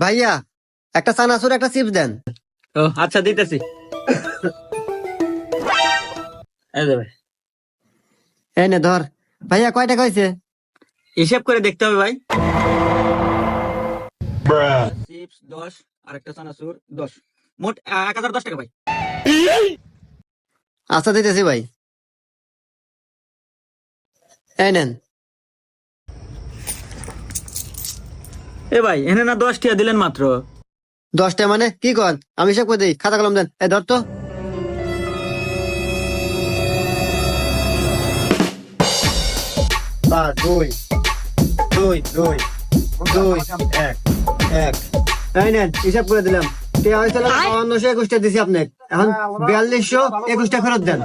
ভাইয়া একটা চানাচুর একটা চিপস দেন। ও আচ্ছা দিতেছি। এই যে ভাই, এই নে ধর। ভাইয়া কয় টাকা হয়েছে? হিসাব করে দেখতে হবে ভাই। চিপস 10 আর একটা চানাচুর 10, মোট 1010 টাকা ভাই। আচ্ছা দিতেছি ভাই, এই নেন। এ ভাই এনে না 10 টাকা দিলেন মাত্র। 10টা মানে কি কর, আমি হিসাব করে দিই, খাতা কলম দেন। এই ধর তো। 2 2 2 2 1 1। এই নেন হিসাব করে দিলাম। টিয়া হয়েছিল 5221টা দিছি আপনাকে, এখন 4221টা ফেরত দেন।